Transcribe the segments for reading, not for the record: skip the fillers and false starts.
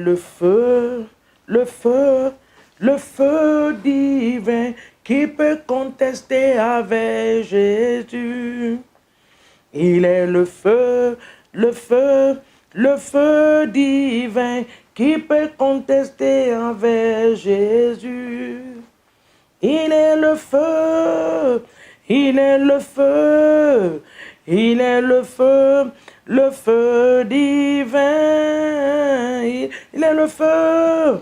le feu, le feu, le feu divin qui peut contester avec Jésus. Il est le feu, le feu, le feu divin qui peut contester avec Jésus. Il est le feu, il est le feu, il est le feu divin. Il est le feu,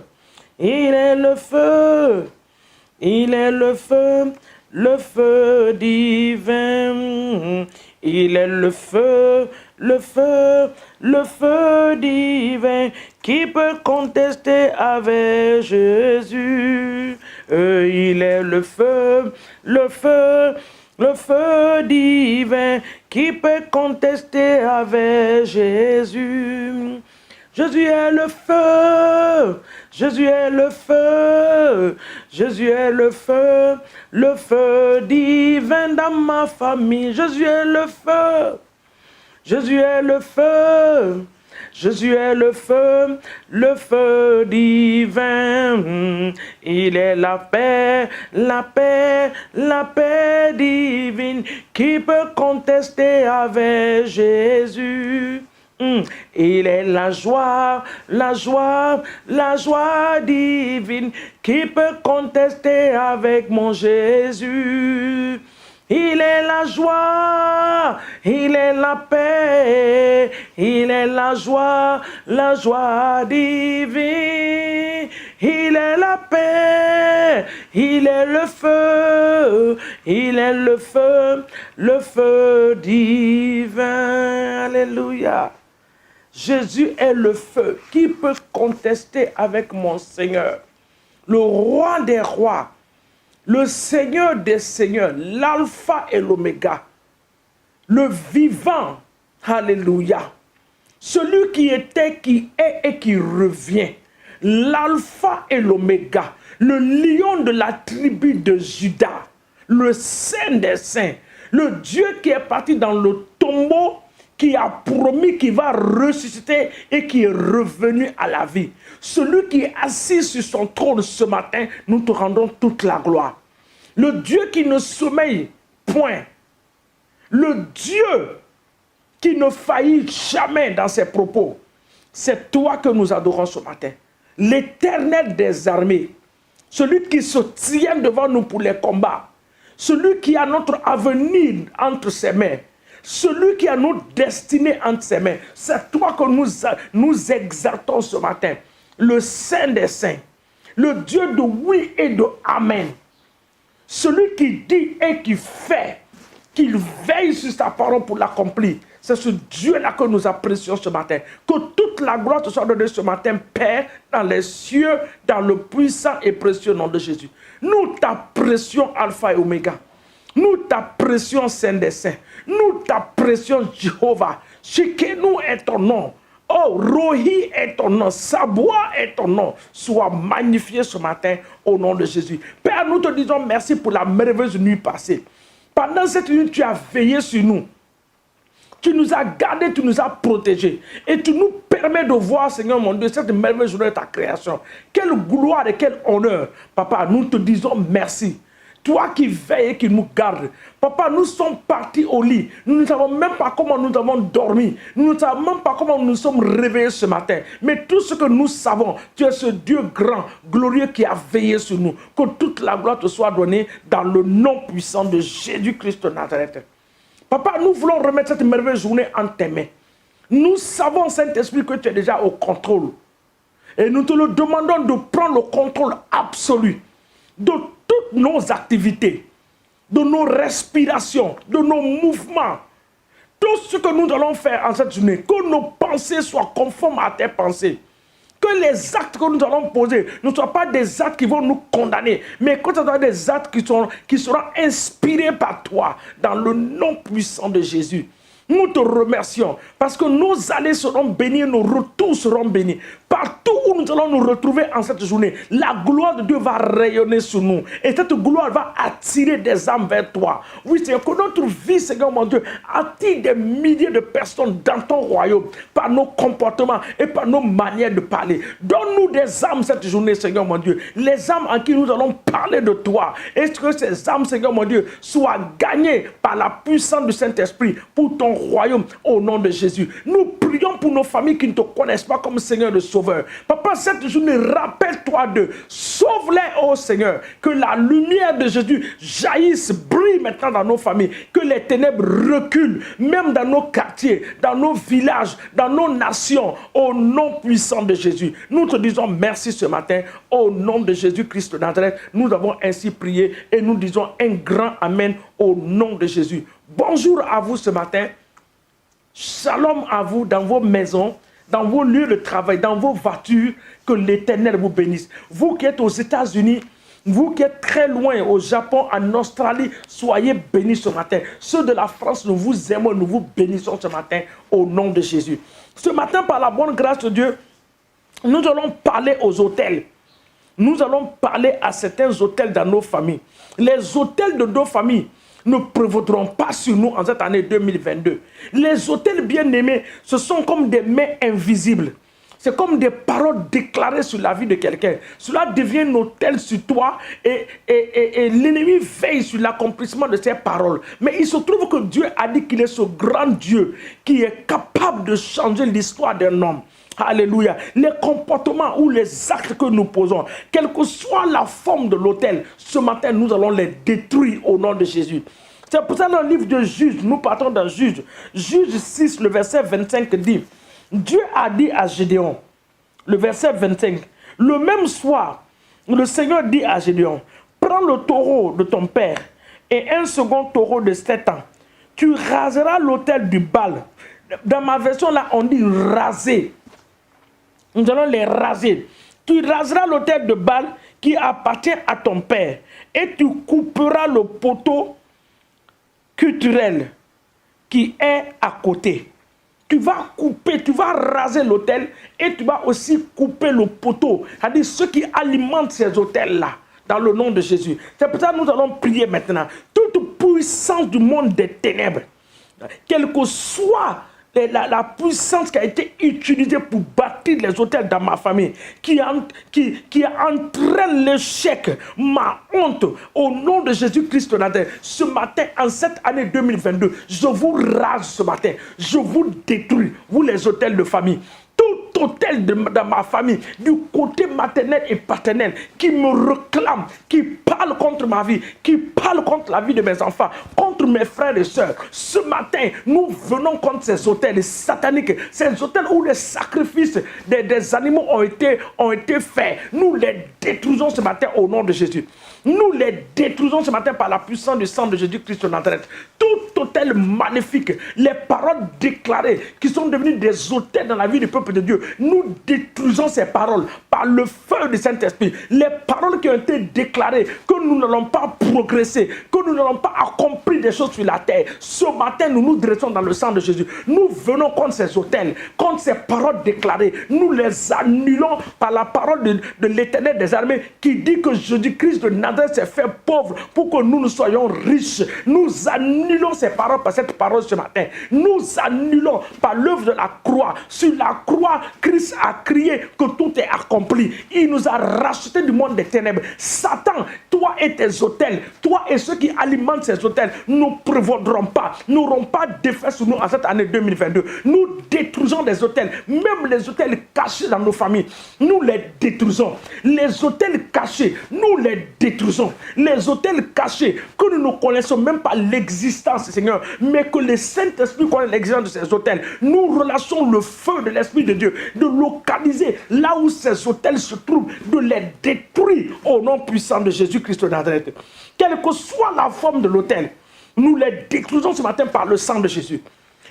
il est le feu, il est le feu divin. Il est le feu, le feu, le feu divin qui peut contester avec Jésus. Il est le feu, le feu, le feu divin qui peut contester avec Jésus. Jésus est le feu, Jésus est le feu, Jésus est le feu divin dans ma famille. Jésus est le feu, Jésus est le feu, Jésus est le feu divin. Il est la paix, la paix, la paix divine qui peut contester avec Jésus. Il est la joie, la joie, la joie divine qui peut contester avec mon Jésus. Il est la joie, il est la paix, il est la joie divine. Il est la paix, il est le feu, il est le feu divin. Alléluia. Jésus est le feu qui peut contester avec mon Seigneur, le roi des rois, le Seigneur des seigneurs, l'alpha et l'oméga, le vivant, alléluia, celui qui était, qui est et qui revient, l'alpha et l'oméga, le lion de la tribu de Juda, le saint des saints, le Dieu qui est parti dans le tombeau, qui a promis qu'il va ressusciter et qui est revenu à la vie. Celui qui est assis sur son trône ce matin, nous te rendons toute la gloire. Le Dieu qui ne sommeille point. Le Dieu qui ne faillit jamais dans ses propos. C'est toi que nous adorons ce matin. L'Éternel des armées. Celui qui se tient devant nous pour les combats. Celui qui a notre avenir entre ses mains. Celui qui a notre destinée entre ses mains. C'est toi que nous exaltons ce matin. Le Saint des Saints. Le Dieu de oui et de Amen. Celui qui dit et qui fait. Qu'il veille sur sa parole pour l'accomplir. C'est ce Dieu-là que nous apprécions ce matin. Que toute la gloire te soit donnée ce matin, Père, dans les cieux, dans le puissant et précieux nom de Jésus. Nous t'apprécions Alpha et Oméga. Nous t'apprécions Saint des Saints. Nous t'apprécions Jéhovah. Shikenu est ton nom. Oh, Rohi est ton nom. Saboua est ton nom. Sois magnifié ce matin au nom de Jésus. Père, nous te disons merci pour la merveilleuse nuit passée. Pendant cette nuit, tu as veillé sur nous. Tu nous as gardés, tu nous as protégés. Et tu nous permets de voir, Seigneur mon Dieu, cette merveilleuse journée de ta création. Quelle gloire et quel honneur. Papa, nous te disons merci. Toi qui veilles et qui nous gardes. Papa, nous sommes partis au lit. Nous ne savons même pas comment nous avons dormi. Nous ne savons même pas comment nous nous sommes réveillés ce matin. Mais tout ce que nous savons, tu es ce Dieu grand, glorieux qui a veillé sur nous. Que toute la gloire te soit donnée dans le nom puissant de Jésus-Christ de Nazareth. Papa, nous voulons remettre cette merveilleuse journée en tes mains. Nous savons, Saint-Esprit, que tu es déjà au contrôle. Et nous te le demandons de prendre le contrôle absolu de toutes nos activités, de nos respirations, de nos mouvements. Tout ce que nous allons faire en cette journée, que nos pensées soient conformes à tes pensées. Que les actes que nous allons poser ne soient pas des actes qui vont nous condamner, mais que ce soit des actes qui seront inspirés par toi, dans le nom puissant de Jésus. Nous te remercions parce que nos allées seront bénies, nos retours seront bénis. Partout où nous allons nous retrouver en cette journée, la gloire de Dieu va rayonner sur nous. Et cette gloire va attirer des âmes vers toi. Oui, Seigneur, que notre vie, Seigneur mon Dieu, attire des milliers de personnes dans ton royaume par nos comportements et par nos manières de parler. Donne-nous des âmes cette journée, Seigneur mon Dieu. Les âmes en qui nous allons parler de toi. Est-ce que ces âmes, Seigneur mon Dieu, soient gagnées par la puissance du Saint-Esprit pour ton royaume au nom de Jésus. Nous prions pour nos familles qui ne te connaissent pas comme Seigneur de Sauveur. Papa, cette journée, rappelle-toi d'eux. Sauve-les, oh Seigneur. Que la lumière de Jésus jaillisse, brille maintenant dans nos familles. Que les ténèbres reculent, même dans nos quartiers, dans nos villages, dans nos nations, au nom puissant de Jésus. Nous te disons merci ce matin. Au nom de Jésus-Christ de Nazareth, nous avons ainsi prié et nous disons un grand Amen au nom de Jésus. Bonjour à vous ce matin. Shalom à vous dans vos maisons, dans vos lieux de travail, dans vos voitures. Que l'Éternel vous bénisse. Vous qui êtes aux États-Unis, vous qui êtes très loin, au Japon, en Australie, soyez bénis ce matin. Ceux de la France, nous vous aimons, nous vous bénissons ce matin au nom de Jésus. Ce matin, par la bonne grâce de Dieu, nous allons parler aux hôtels. Nous allons parler à certains hôtels dans nos familles. Les hôtels de nos familles ne prévaudront pas sur nous en cette année 2022. Les hôtels bien-aimés, ce sont comme des mains invisibles. C'est comme des paroles déclarées sur la vie de quelqu'un. Cela devient un hôtel sur toi et l'ennemi veille sur l'accomplissement de ces paroles. Mais il se trouve que Dieu a dit qu'il est ce grand Dieu qui est capable de changer l'histoire d'un homme. Alléluia. Les comportements ou les actes que nous posons, quelle que soit la forme de l'autel, ce matin, nous allons les détruire au nom de Jésus. C'est pour ça dans le livre de Juge, nous partons dans Juge. Juge 6, le verset 25 dit, Dieu a dit à Gédéon, le verset 25, le même soir, le Seigneur dit à Gédéon, prends le taureau de ton père et un second taureau de 7 ans. Tu raseras l'autel du Baal. Dans ma version là, on dit raser. Nous allons les raser. Tu raseras l'autel de Baal qui appartient à ton père et tu couperas le poteau culturel qui est à côté. Tu vas couper, tu vas raser l'autel et tu vas aussi couper le poteau. C'est-à-dire ceux qui alimentent ces autels-là dans le nom de Jésus. C'est pour ça que nous allons prier maintenant. Toute puissance du monde des ténèbres, quelle que soit la puissance qui a été utilisée pour bâtir les hôtels dans ma famille, qui entraîne l'échec, ma honte, au nom de Jésus-Christ de Nazareth, ce matin, en cette année 2022, je vous rase ce matin, je vous détruis, vous les hôtels de famille. Tout hôtel dans ma famille, du côté maternel et paternel, qui me réclame, qui parle contre ma vie, qui parle contre la vie de mes enfants, contre mes frères et sœurs. Ce matin, nous venons contre ces hôtels sataniques, ces hôtels où les sacrifices des animaux ont été faits. Nous les détruisons ce matin au nom de Jésus. Nous les détruisons ce matin par la puissance du sang de Jésus-Christ de Nazareth. Tout hôtel magnifique, les paroles déclarées qui sont devenues des hôtels dans la vie du peuple de Dieu, nous détruisons ces paroles par le feu du Saint-Esprit. Les paroles qui ont été déclarées que nous n'allons pas progresser, que nous n'allons pas accomplir des choses sur la terre. Ce matin, nous nous dressons dans le sang de Jésus. Nous venons contre ces hôtels, contre ces paroles déclarées. Nous les annulons par la parole de l'Éternel des armées qui dit que Jésus-Christ de Nazareth s'est fait pauvre pour que nous soyons riches. Nous annulons ces paroles par cette parole ce matin. Nous annulons par l'œuvre de la croix. Sur la croix, Christ a crié que tout est accompli. Il nous a rachetés du monde des ténèbres. Satan, toi et tes hôtels, toi et ceux qui alimentent ces hôtels, ne prévaudront pas, n'auront pas d'effet sur nous en cette année 2022. Nous détruisons des hôtels, même les hôtels cachés dans nos familles. Nous les détruisons. Les hôtels cachés, nous les détruisons. Les hôtels cachés que nous ne connaissons même pas l'existence, Seigneur, mais que le Saint-Esprit connaît l'existence de ces hôtels. Nous relâchons le feu de l'Esprit de Dieu, de localiser là où ces hôtels se trouvent, de les détruire au nom puissant de Jésus-Christ de Nazareth. Quelle que soit la forme de l'hôtel, nous les détruisons ce matin par le sang de Jésus.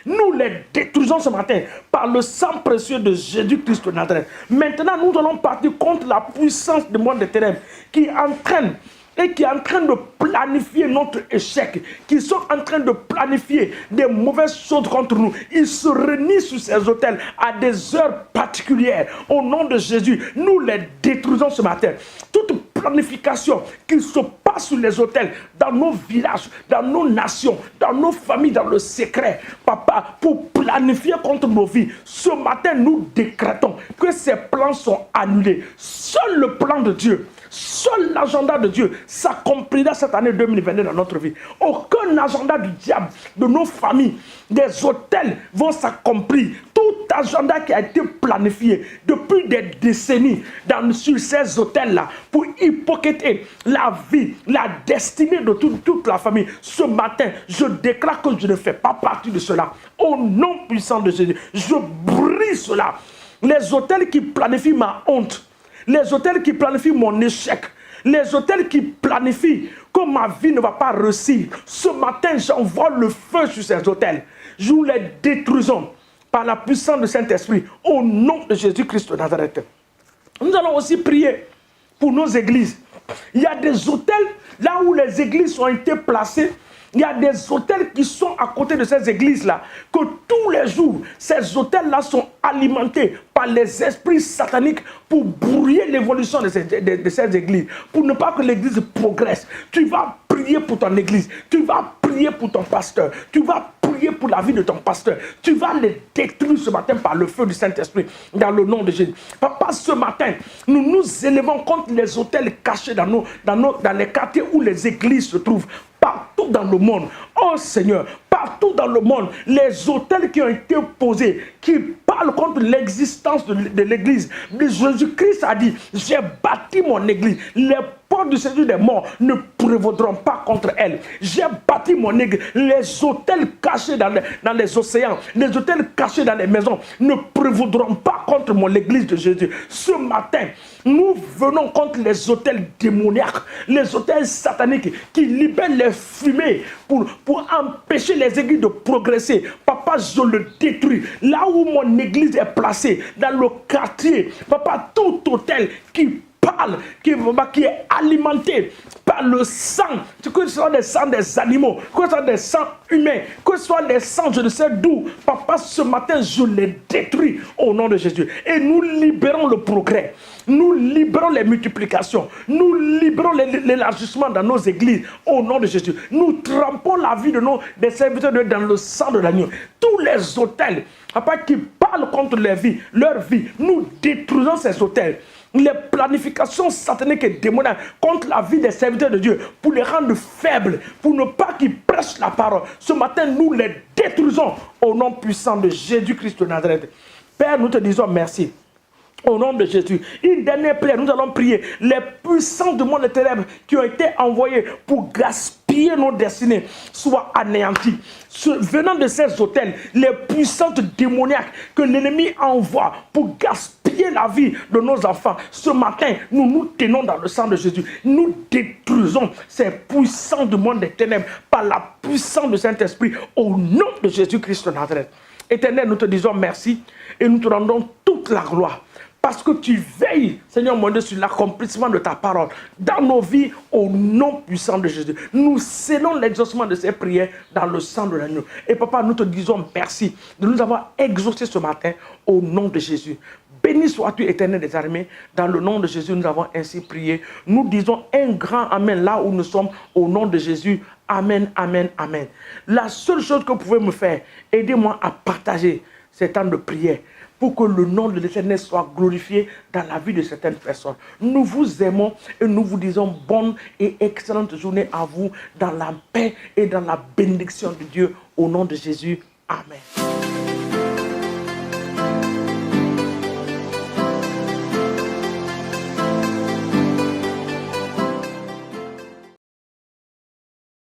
Nous les détruisons ce matin par le sang précieux de Jésus-Christ de Nazareth. Maintenant, nous allons partir contre la puissance du monde des ténèbres qui entraîne et qui est en train de planifier notre échec, qui sont en train de planifier des mauvaises choses contre nous, ils se réunissent sur ces autels à des heures particulières. Au nom de Jésus, nous les détruisons ce matin. Toute planification qui se passe sur les autels, dans nos villages, dans nos nations, dans nos familles, dans le secret, papa, pour planifier contre nos vies, ce matin, nous décrétons que ces plans sont annulés. Seul le plan de Dieu, seul l'agenda de Dieu s'accomplira cette année 2022 dans notre vie. Aucun agenda du diable, de nos familles, des hôtels vont s'accomplir. Tout agenda qui a été planifié depuis des décennies sur ces hôtels-là pour hypothéquer la vie, la destinée de toute la famille. Ce matin, je déclare que je ne fais pas partie de cela. Au nom puissant de Jésus, je brise cela. Les hôtels qui planifient ma honte, les hôtels qui planifient mon échec, les hôtels qui planifient que ma vie ne va pas réussir. Ce matin, j'envoie le feu sur ces hôtels. Nous les détruisons par la puissance du Saint-Esprit au nom de Jésus-Christ de Nazareth. Nous allons aussi prier pour nos églises. Il y a des hôtels là où les églises ont été placées. Il y a des hôtels qui sont à côté de ces églises-là, que tous les jours, ces hôtels-là sont alimentés par les esprits sataniques pour brouiller l'évolution de ces églises, pour ne pas que l'église progresse. Tu vas prier pour ton église, tu vas prier pour ton pasteur, tu vas prier pour la vie de ton pasteur. Tu vas les détruire ce matin par le feu du Saint-Esprit, dans le nom de Jésus. Papa, ce matin, nous nous élevons contre les hôtels cachés dans les quartiers où les églises se trouvent. Partout dans le monde, oh Seigneur, partout dans le monde, les hôtels qui ont été posés, qui parlent contre l'existence de l'église. Jésus-Christ a dit, j'ai bâti mon église, les portes du séjour des morts ne prévaudront pas contre elle. J'ai bâti mon église, les hôtels cachés dans les océans, les hôtels cachés dans les maisons ne prévaudront pas contre mon église de Jésus. Ce matin, nous venons contre les hôtels démoniaques, les hôtels sataniques qui libèrent les fumées pour empêcher les églises de progresser. Papa, je le détruis. Là où mon église est placée, dans le quartier, papa, tout hôtel qui parle, qui est alimenté par le sang, que ce soit des sangs des animaux, que ce soit des sangs humains, que ce soit des sangs je ne sais d'où, papa, ce matin, je les détruis au nom de Jésus. Et nous libérons le progrès, nous libérons les multiplications, nous libérons l'élargissement dans nos églises au nom de Jésus. Nous trempons la vie des serviteurs de Dieu dans le sang de l'agneau. Tous les hôtels, papa, qui parlent contre leur vie, nous détruisons ces hôtels. Les planifications sataniques et démoniaques contre la vie des serviteurs de Dieu pour les rendre faibles, pour ne pas qu'ils prêchent la parole. Ce matin, nous les détruisons au nom puissant de Jésus-Christ de Nazareth. Père, nous te disons merci. Au nom de Jésus. Une dernière prière, nous allons prier. Les puissants du monde des ténèbres qui ont été envoyés pour gaspiller nos destinées soient anéantis. Venant de ces hôtels, les puissances démoniaques que l'ennemi envoie pour gaspiller la vie de nos enfants. Ce matin, nous nous tenons dans le sang de Jésus. Nous détruisons ces puissants du monde des ténèbres par la puissance du Saint-Esprit au nom de Jésus-Christ de Nazareth. Éternel, nous te disons merci et nous te rendons toute la gloire. Parce que tu veilles, Seigneur mon Dieu, sur l'accomplissement de ta parole dans nos vies au nom puissant de Jésus. Nous scellons l'exaucement de ces prières dans le sang de l'agneau. Et papa, nous te disons merci de nous avoir exaucés ce matin au nom de Jésus. Béni sois-tu, Éternel des armées. Dans le nom de Jésus, nous avons ainsi prié. Nous disons un grand Amen là où nous sommes au nom de Jésus. Amen, Amen, Amen. La seule chose que vous pouvez me faire, aidez-moi à partager ces temps de prière pour que le nom de l'Éternel soit glorifié dans la vie de certaines personnes. Nous vous aimons et nous vous disons bonne et excellente journée à vous dans la paix et dans la bénédiction de Dieu au nom de Jésus. Amen.